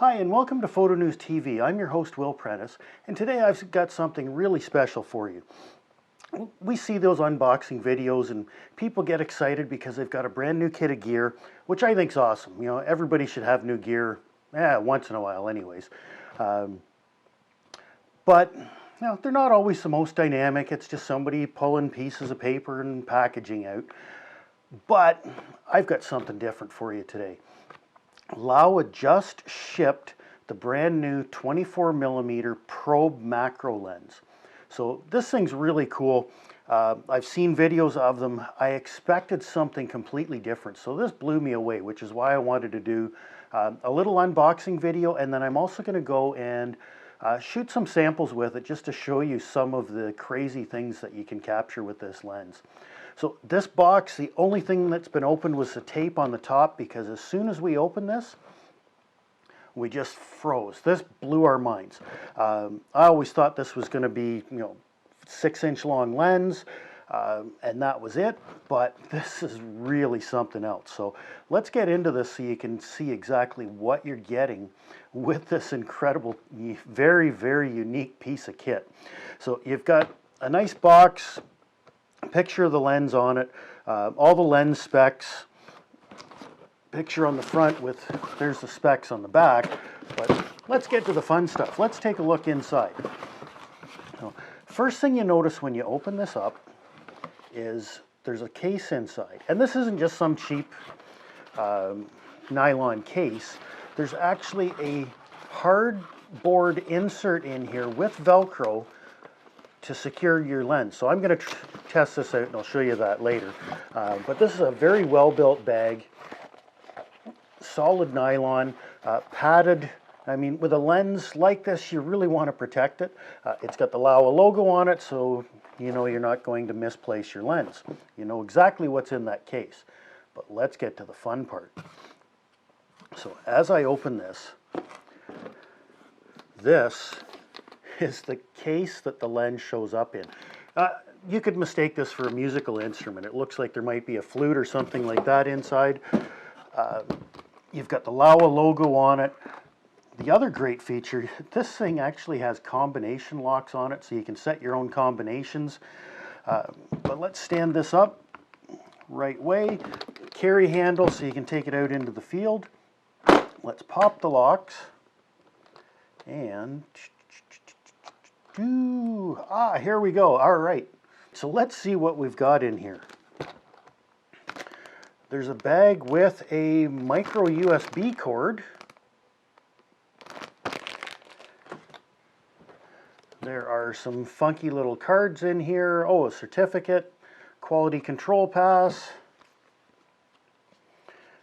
Hi, and welcome to PhotoNewsTV. I'm your host, Will Prentice, and today I've got something really special for you. We see those unboxing videos and people get excited because they've got a brand new kit of gear, which I think is awesome. You know, everybody should have new gear, once in a while anyways. But you know, they're not always the most dynamic. It's just somebody pulling pieces of paper and packaging out. But I've got something different for you today. Laowa just shipped the brand new 24mm probe macro lens. So this thing's really cool. I've seen videos of them. I expected something completely different. So this blew me away, which is why I wanted to do a little unboxing video. And then I'm also going to go and shoot some samples with it just to show you some of the crazy things that you can capture with this lens. So this box, the only thing that's been opened was the tape on the top, because as soon as we opened this, we just froze. This blew our minds. I always thought this was going to be, 6-inch long lens, and that was it. But this is really something else. So let's get into this so you can see exactly what you're getting with this incredible, very, very unique piece of kit. So you've got a nice box, picture of the lens on it, all the lens specs, picture on the front with, there's the specs on the back. But let's get to the fun stuff. Let's take a look inside. So, first thing you notice when you open this up is there's a case inside. And this isn't just some cheap nylon case. There's actually a hardboard insert in here with Velcro to secure your lens. So I'm going to test this out and I'll show you that later. But this is a very well built bag, solid nylon, padded. I mean, with a lens like this, you really want to protect it. It's got the Laowa logo on it, so you know you're not going to misplace your lens. You know exactly what's in that case. But let's get to the fun part. So as I open this, this is the case that the lens shows up in. You could mistake this for a musical instrument. It looks like there might be a flute or something like that inside. You've got the Laowa logo on it. The other great feature, this thing actually has combination locks on it, so you can set your own combinations. But let's stand this up right way. Carry handle so you can take it out into the field. Let's pop the locks. And here we go. All right. So let's see what we've got in here. There's a bag with a micro USB cord. There are some funky little cards in here. Oh, a certificate, quality control pass,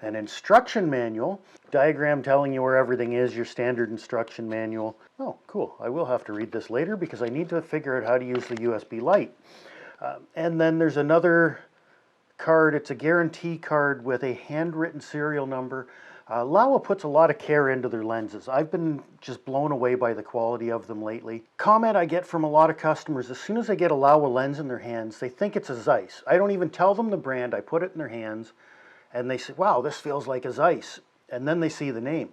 an instruction manual, diagram telling you where everything is, your standard instruction manual. Oh, cool. I will have to read this later because I need to figure out how to use the USB light. And then there's another card. It's a guarantee card with a handwritten serial number. Laowa puts a lot of care into their lenses. I've been just blown away by the quality of them lately. Comment I get from a lot of customers, as soon as they get a Laowa lens in their hands, they think it's a Zeiss. I don't even tell them the brand. I put it in their hands and they say, wow, this feels like a Zeiss. And then they see the name.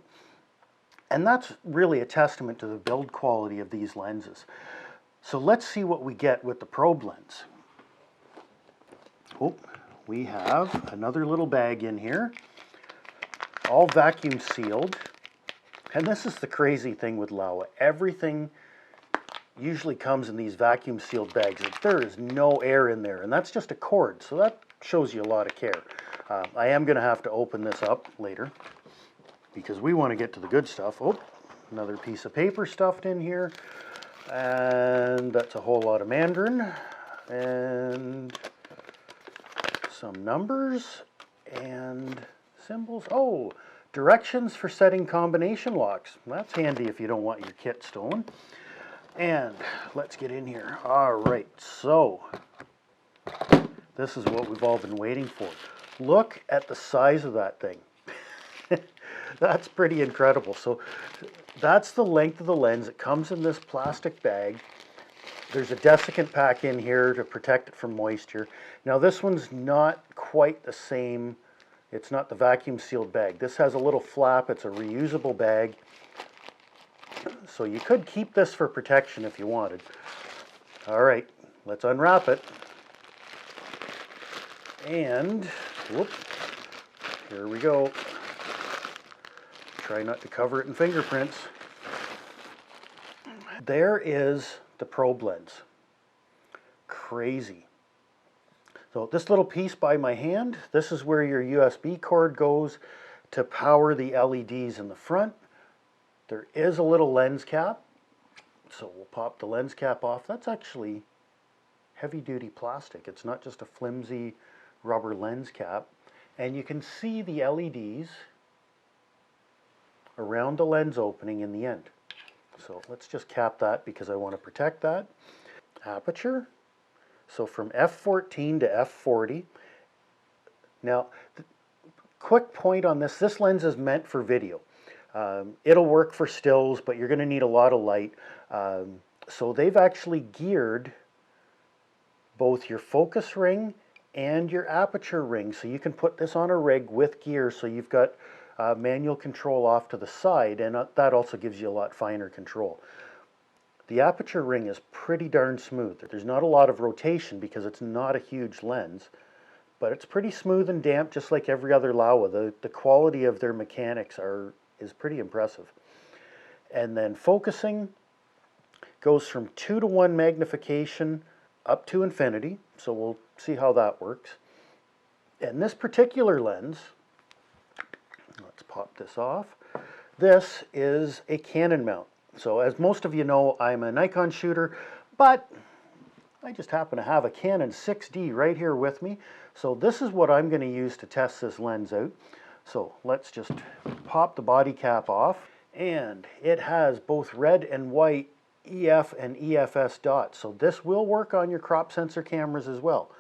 And that's really a testament to the build quality of these lenses. So let's see what we get with the probe lens. Oh, we have another little bag in here, all vacuum sealed. And this is the crazy thing with Laowa. Everything usually comes in these vacuum sealed bags. There is no air in there, and that's just a cord, so that shows you a lot of care. I am going to have to open this up later because we want to get to the good stuff. Oh, another piece of paper stuffed in here, and that's a whole lot of Mandarin, and some numbers and symbols. Oh, directions for setting combination locks. That's handy if you don't want your kit stolen. And let's get in here. All right, so this is what we've all been waiting for. Look at the size of that thing. That's pretty incredible. So that's the length of the lens. It comes in this plastic bag. There's a desiccant pack in here to protect it from moisture. Now this one's not quite the same It's not the vacuum sealed bag. This has a little flap. It's a reusable bag. So you could keep this for protection if you wanted. All right, let's unwrap it. And, whoop, here we go. Try not to cover it in fingerprints. There is the probe lens. Crazy. So this little piece by my hand, this is where your USB cord goes to power the LEDs in the front. There is a little lens cap, so we'll pop the lens cap off. That's actually heavy duty plastic. It's not just a flimsy rubber lens cap. And you can see the LEDs around the lens opening in the end. So let's just cap that because I want to protect that. Aperture. So from f14 to f40. Now, quick point on this. This lens is meant for video. It'll work for stills, but you're going to need a lot of light. So they've actually geared both your focus ring and your aperture ring. So you can put this on a rig with gear, so you've got manual control off to the side, and that also gives you a lot finer control. The aperture ring is pretty darn smooth. There's not a lot of rotation because it's not a huge lens, but it's pretty smooth and damp, just like every other Laowa. The quality of their mechanics is pretty impressive. And then focusing goes from 2:1 magnification up to infinity, so we'll see how that works. And this particular lens, let's pop this off. This is a Canon mount. So as most of you know, I'm a Nikon shooter, but I just happen to have a Canon 6D right here with me. So this is what I'm going to use to test this lens out. So let's just pop the body cap off. And it has both red and white EF and EFS dots. So this will work on your crop sensor cameras as well.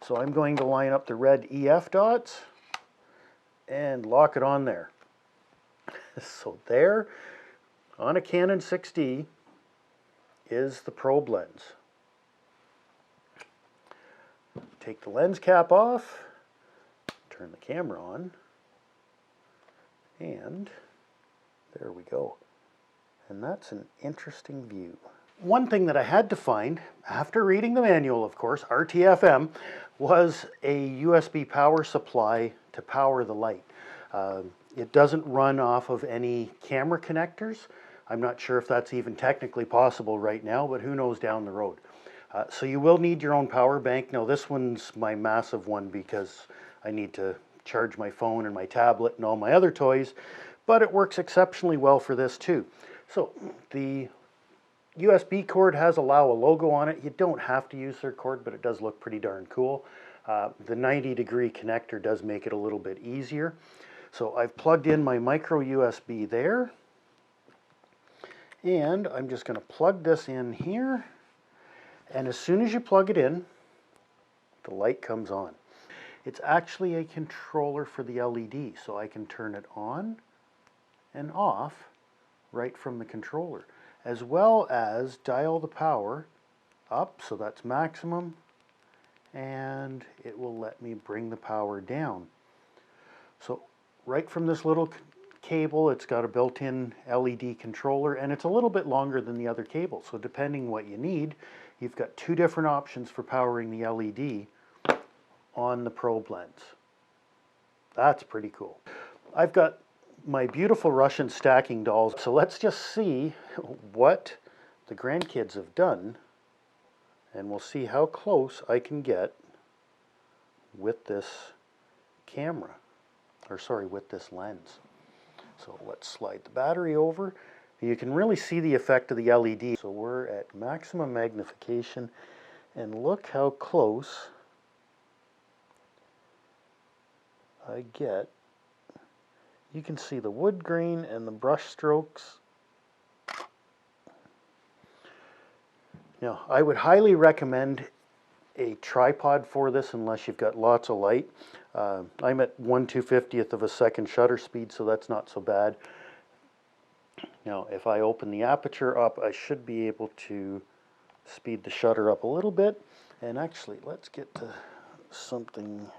So I'm going to line up the red EF dots and lock it on there. So there, on a Canon 6D, is the probe lens. Take the lens cap off, turn the camera on, and there we go. And that's an interesting view. One thing that I had to find, after reading the manual, of course, RTFM, was a USB power supply to power the light. It doesn't run off of any camera connectors. I'm not sure if that's even technically possible right now, but who knows down the road. So you will need your own power bank. Now this one's my massive one because I need to charge my phone and my tablet and all my other toys, but it works exceptionally well for this too. So the USB cord has a Laowa logo on it. You don't have to use their cord, but it does look pretty darn cool. The 90-degree connector does make it a little bit easier. So I've plugged in my micro USB there, and I'm just going to plug this in here, and as soon as you plug it in, the light comes on. It's actually a controller for the LED, so I can turn it on and off right from the controller, as well as dial the power up, so that's maximum, and it will let me bring the power down. So right from this little cable, it's got a built-in LED controller, and it's a little bit longer than the other cable, so depending what you need, you've got two different options for powering the LED on the probe lens. That's pretty cool. I've got my beautiful Russian stacking dolls, so let's just see what the grandkids have done, and we'll see how close I can get with this camera, or sorry, with this lens. So let's slide the battery over. You can really see the effect of the LED. So we're at maximum magnification, and look how close I get. You can see the wood grain and the brush strokes. Now, I would highly recommend a tripod for this unless you've got lots of light. I'm at 1/250th of a second shutter speed, so that's not so bad. Now, if I open the aperture up, I should be able to speed the shutter up a little bit. And actually, let's get to something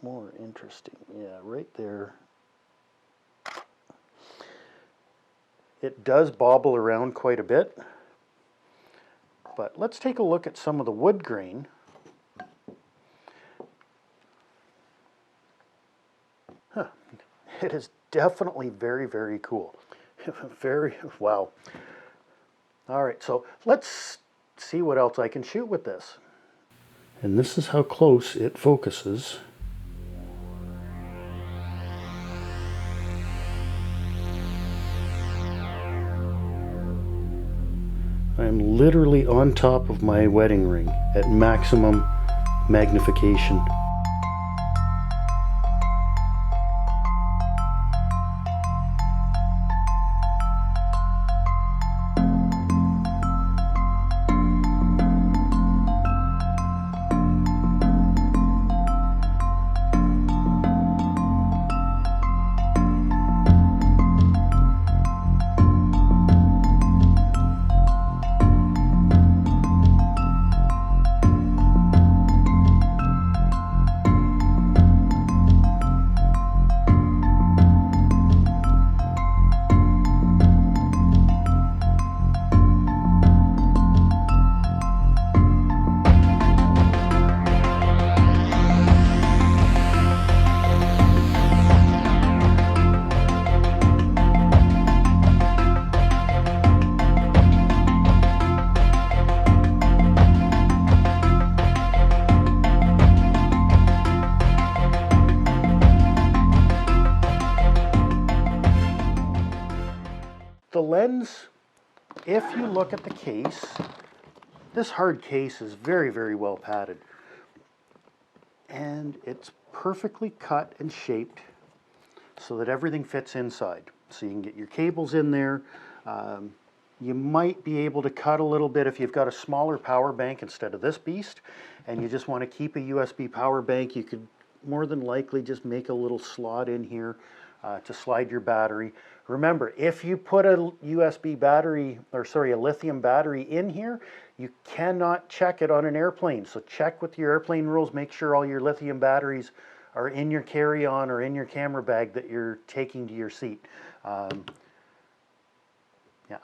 more interesting. Yeah, right there. It does bobble around quite a bit. But let's take a look at some of the wood grain. Huh. It is definitely very, very cool. Very, wow. All right, so let's see what else I can shoot with this. And this is how close it focuses. I'm literally on top of my wedding ring at maximum magnification. The lens, if you look at the case, this hard case is very, very well padded. And it's perfectly cut and shaped so that everything fits inside. So you can get your cables in there. You might be able to cut a little bit if you've got a smaller power bank instead of this beast, and you just want to keep a USB power bank. You could more than likely just make a little slot in here to slide your battery. Remember, if you put a USB battery, or sorry, a lithium battery in here, you cannot check it on an airplane. So check with your airplane rules, make sure all your lithium batteries are in your carry-on or in your camera bag that you're taking to your seat. Yeah,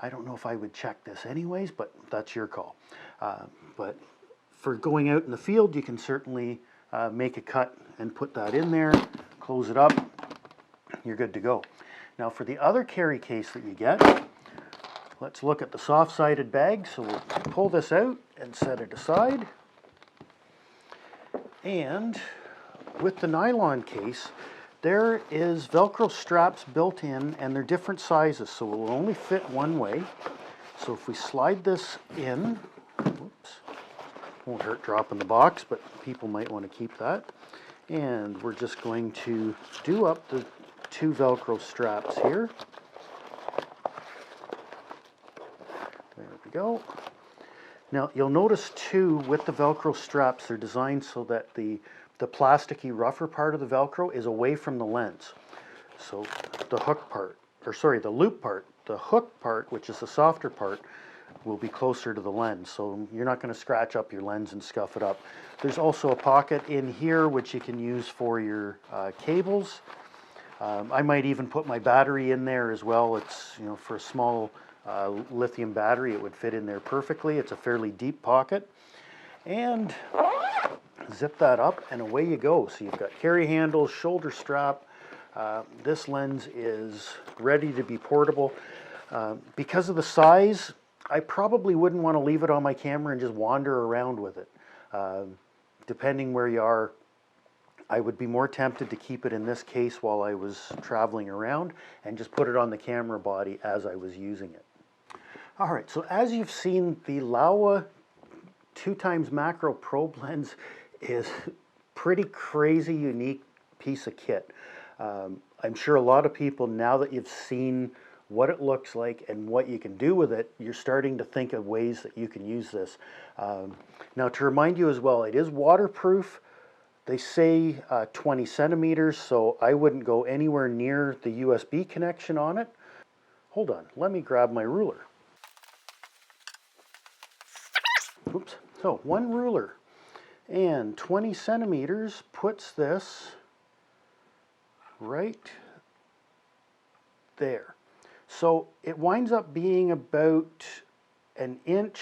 I don't know if I would check this anyways, but that's your call. But for going out in the field, you can certainly make a cut and put that in there, close it up, you're good to go. Now for the other carry case that you get, let's look at the soft-sided bag. So we'll pull this out and set it aside. And with the nylon case, there is Velcro straps built in, and they're different sizes, so it will only fit one way. So if we slide this in, oops, won't hurt dropping the box, but people might want to keep that. And we're just going to do up the two Velcro straps here. There we go. Now you'll notice too, with the Velcro straps, they're designed so that the plasticky rougher part of the Velcro is away from the lens. So the hook part, or sorry, the loop part, the hook part, which is the softer part, will be closer to the lens. So you're not going to scratch up your lens and scuff it up. There's also a pocket in here which you can use for your cables. I might even put my battery in there as well. It's, you know, for a small lithium battery, it would fit in there perfectly. It's a fairly deep pocket. And zip that up and away you go. So you've got carry handles, shoulder strap. This lens is ready to be portable. Because of the size, I probably wouldn't want to leave it on my camera and just wander around with it. Depending where you are, I would be more tempted to keep it in this case while I was traveling around and just put it on the camera body as I was using it. All right, so as you've seen, the Laowa 2x macro probe lens is pretty crazy unique piece of kit. I'm sure a lot of people, now that you've seen what it looks like and what you can do with it, you're starting to think of ways that you can use this. Now to remind you as well, it is waterproof. They say 20 centimeters, so I wouldn't go anywhere near the USB connection on it. Hold on, let me grab my ruler. Oops, so one ruler and 20 centimeters puts this right there. So it winds up being about an inch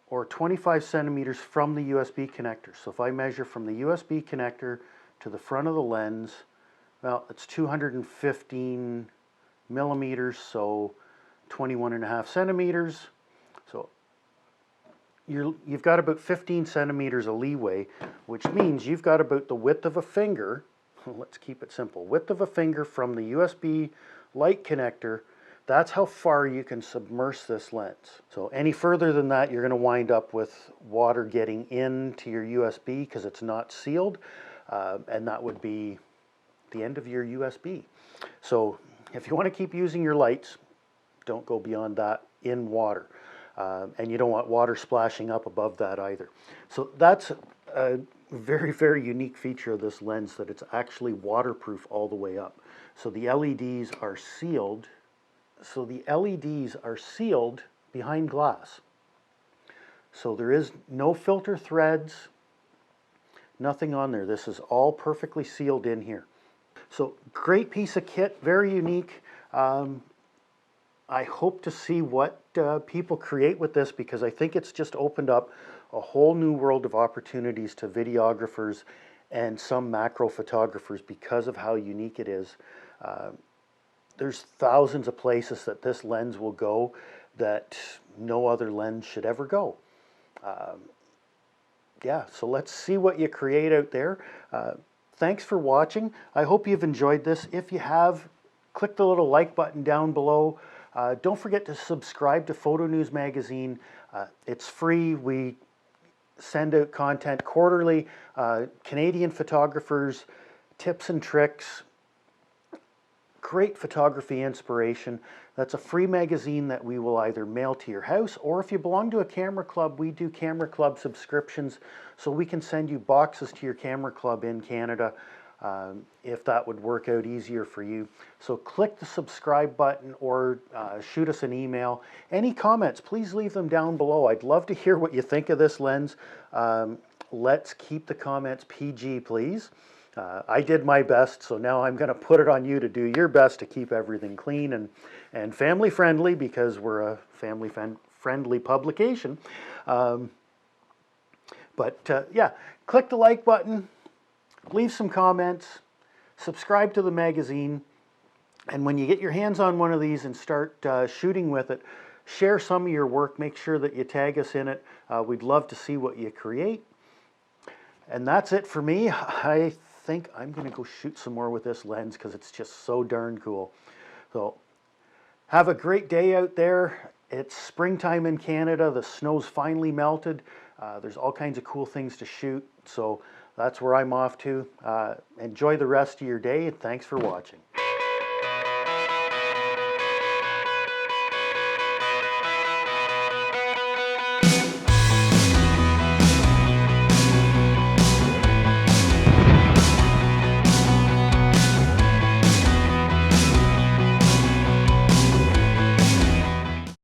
or 25 centimeters from the USB connector. So if I measure from the USB connector to the front of the lens, well, it's 215 millimeters, so 21.5 centimeters. So you've got about 15 centimeters of leeway, which means you've got about the width of a finger. Let's keep it simple. Width of a finger from the USB light connector. That's how far you can submerge this lens. So any further than that, you're going to wind up with water getting into your USB because it's not sealed, and that would be the end of your USB. So if you want to keep using your lights, don't go beyond that in water. And you don't want water splashing up above that either. So that's a very, very unique feature of this lens, that it's actually waterproof all the way up. So the LEDs are sealed. Behind glass. So there is no filter threads, nothing on there. This is all perfectly sealed in here. So great piece of kit, very unique. I hope to see what people create with this, because I think it's just opened up a whole new world of opportunities to videographers and some macro photographers because of how unique it is. There's thousands of places that this lens will go that no other lens should ever go. Yeah, so let's see what you create out there. Thanks for watching. I hope you've enjoyed this. If you have, click the little like button down below. Don't forget to subscribe to Photo News Magazine. It's free. We send out content quarterly. Canadian photographers, tips and tricks, great photography inspiration. That's a free magazine that we will either mail to your house, or if you belong to a camera club, we do camera club subscriptions, so we can send you boxes to your camera club in Canada, if that would work out easier for you. So click the subscribe button, or shoot us an email. Any comments, please leave them down below. I'd love to hear what you think of this lens. Let's keep the comments PG, please. I did my best, so now I'm going to put it on you to do your best to keep everything clean and family friendly, because we're a family friendly publication. Yeah, click the like button, leave some comments, subscribe to the magazine, and when you get your hands on one of these and start shooting with it, share some of your work. Make sure that you tag us in it. We'd love to see what you create. And that's it for me. I think I'm going to go shoot some more with this lens because it's just so darn cool. So have a great day out there. It's springtime in Canada. The snow's finally melted. There's all kinds of cool things to shoot. So that's where I'm off to. Enjoy the rest of your day, and thanks for watching.